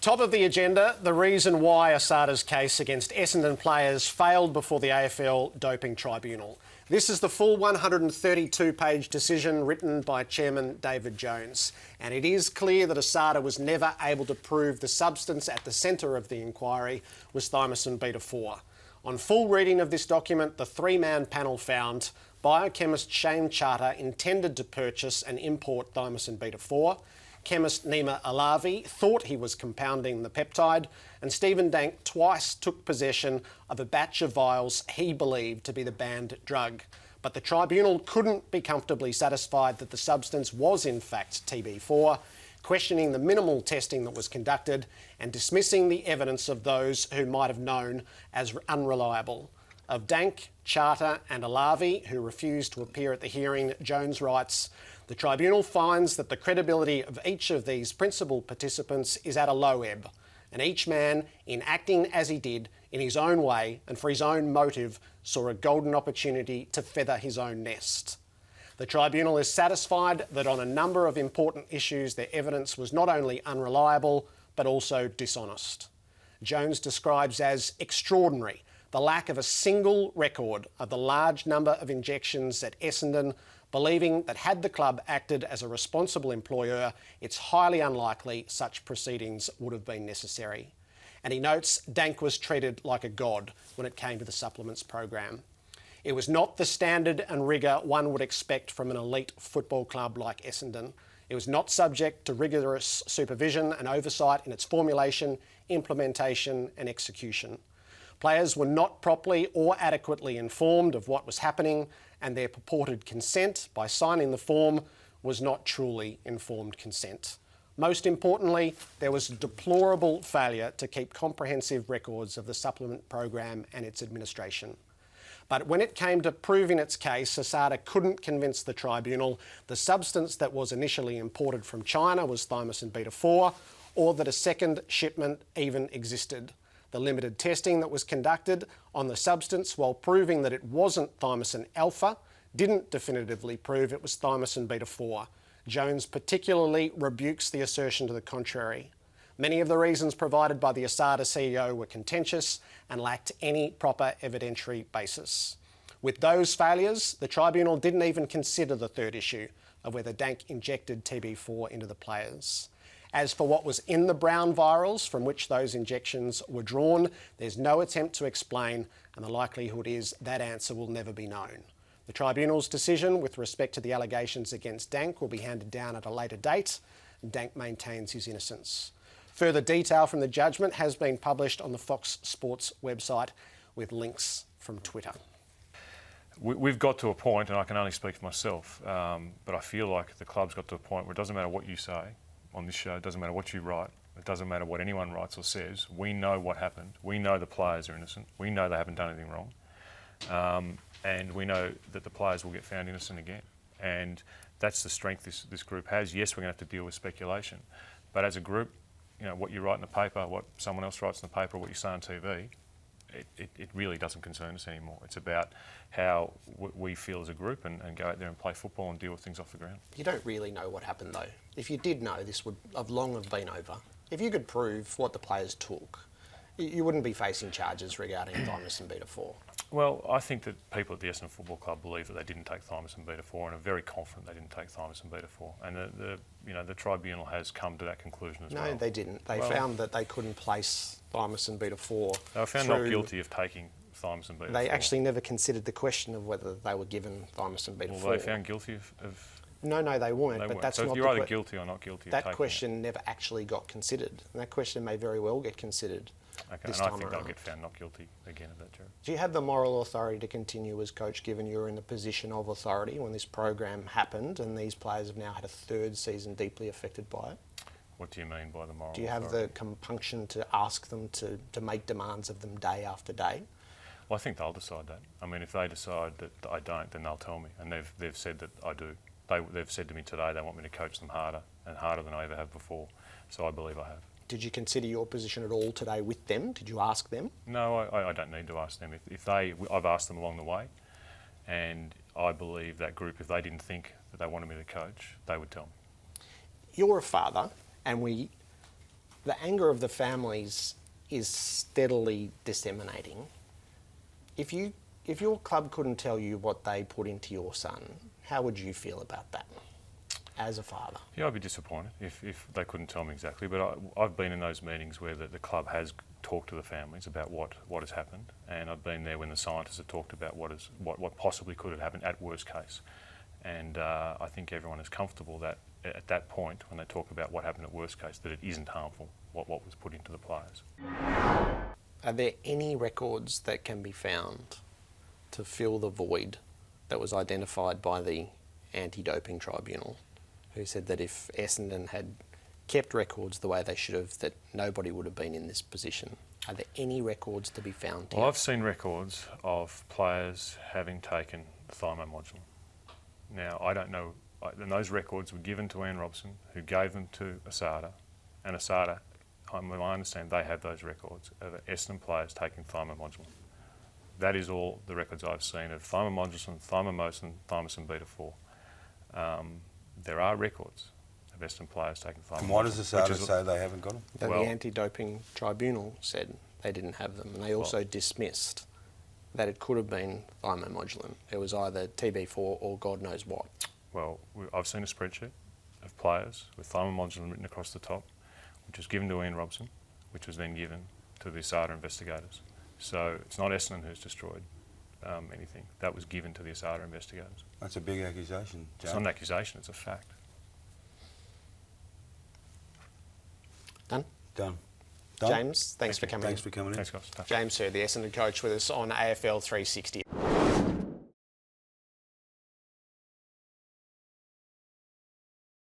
Top of the agenda, the reason why Asada's case against Essendon players failed before the AFL Doping Tribunal. This is the full 132-page decision written by Chairman David Jones, and it is clear that Asada was never able to prove the substance at the centre of the inquiry was thymosin beta-4. On full reading of this document, the three-man panel found biochemist Shane Charter intended to purchase and import thymosin beta-4, chemist Nima Alavi thought he was compounding the peptide, and Stephen Dank twice took possession of a batch of vials he believed to be the banned drug. But the tribunal couldn't be comfortably satisfied that the substance was in fact TB4, questioning the minimal testing that was conducted and dismissing the evidence of those who might have known as unreliable. Of Dank, Charter and Alavi, who refused to appear at the hearing, Jones writes, "The tribunal finds that the credibility of each of these principal participants is at a low ebb, and each man, in acting as he did, in his own way and for his own motive, saw a golden opportunity to feather his own nest. The tribunal is satisfied that on a number of important issues their evidence was not only unreliable, but also dishonest." Jones describes as extraordinary the lack of a single record of the large number of injections at Essendon, believing that had the club acted as a responsible employer, it's highly unlikely such proceedings would have been necessary. And he notes Dank was treated like a god when it came to the supplements program. It was not the standard and rigour one would expect from an elite football club like Essendon. It was not subject to rigorous supervision and oversight in its formulation, implementation and execution. Players were not properly or adequately informed of what was happening, and their purported consent by signing the form was not truly informed consent. Most importantly, there was a deplorable failure to keep comprehensive records of the supplement program and its administration. But when it came to proving its case, Asada couldn't convince the tribunal the substance that was initially imported from China was thymosin beta-4, or that a second shipment even existed. The limited testing that was conducted on the substance, while proving that it wasn't thymosin alpha, didn't definitively prove it was thymosin beta-4. Jones particularly rebukes the assertion to the contrary. Many of the reasons provided by the Asada CEO were contentious and lacked any proper evidentiary basis. With those failures, the tribunal didn't even consider the third issue of whether Dank injected TB4 into the players. As for what was in the brown virals from which those injections were drawn, there's no attempt to explain, and the likelihood is that answer will never be known. The tribunal's decision with respect to the allegations against Dank will be handed down at a later date, and Dank maintains his innocence. Further detail from the judgment has been published on the Fox Sports website with links from Twitter. We've got to a point, and I can only speak for myself, but I feel like the club's got to a point where it doesn't matter what you say on this show, it doesn't matter what you write, it doesn't matter what anyone writes or says. We know what happened. We know the players are innocent. We know they haven't done anything wrong. And we know that the players will get found innocent again. And that's the strength this group has. Yes, we're going to have to deal with speculation. But as a group, you know, what you write in the paper, what someone else writes in the paper, what you say on TV, it really doesn't concern us anymore. It's about how we feel as a group and go out there and play football and deal with things off the ground. You don't really know what happened though. If you did know, this would have long have been over. If you could prove what the players took, you wouldn't be facing charges regarding thymosin beta-4. Well, I think that people at the Essendon Football Club believe that they didn't take thymosin beta-4 and are very confident they didn't take thymosin beta-4. And the tribunal has come to that conclusion as well. No, they didn't. They found that they couldn't place thymosin beta-4. They were found not guilty of taking thymosin beta-4. They actually never considered the question of whether they were given thymosin beta-4. Well, they found guilty of... No, they weren't. But that's so not you're either guilty or not guilty of taking that question never actually got considered. And that question may very well get considered. Okay, and I think they'll get found not guilty again of that, Gerard. Do you have the moral authority to continue as coach, given you're in the position of authority when this program happened and these players have now had a third season deeply affected by it? What do you mean by the moral authority? Do you have the compunction to ask them to make demands of them day after day? Well, I think they'll decide that. I mean, if they decide that I don't, then they'll tell me. And they've said that I do. They've said to me today they want me to coach them harder and harder than I ever have before. So I believe I have. Did you consider your position at all today with them? Did you ask them? No, I don't need to ask them. I've asked them along the way, and I believe that group, if they didn't think that they wanted me to coach, they would tell me. You're a father, and we The anger of the families is steadily disseminating. If your club couldn't tell you what they put into your son, how would you feel about that as a father? Yeah, I'd be disappointed if they couldn't tell me exactly. But I've been in those meetings where the club has talked to the families about what has happened, and I've been there when the scientists have talked about what possibly could have happened at worst case. And I think everyone is comfortable that at that point, when they talk about what happened at worst case, that it isn't harmful, what was put into the players. Are there any records that can be found to fill the void that was identified by the anti-doping tribunal, who said that if Essendon had kept records the way they should have, that nobody would have been in this position? Are there any records to be found here? Well, I've seen records of players having taken thymomodulin. Now, I don't know, and those records were given to Ian Robson, who gave them to ASADA, and ASADA, I understand they have those records of Essendon players taking thymomodulin. That is all the records I've seen of thymomodulin, thymosin, thymosin beta-4. There are records of Essendon players taking thymomodulin. And why does ASADA say they haven't got them? The anti-doping tribunal said they didn't have them, and they also dismissed that it could have been thymomodulin. It was either TB4 or God knows what. Well, I've seen a spreadsheet of players with thymomodulin written across the top, which was given to Ian Robson, which was then given to the ASADA investigators. So it's not Essendon who's destroyed anything. That was given to the ASADA investigators. That's a big accusation, James. It's not an accusation, it's a fact. Done? Done. James, thanks for coming in. Thanks for coming in. Thanks, guys. James Hurd, the Essendon coach, with us on AFL 360.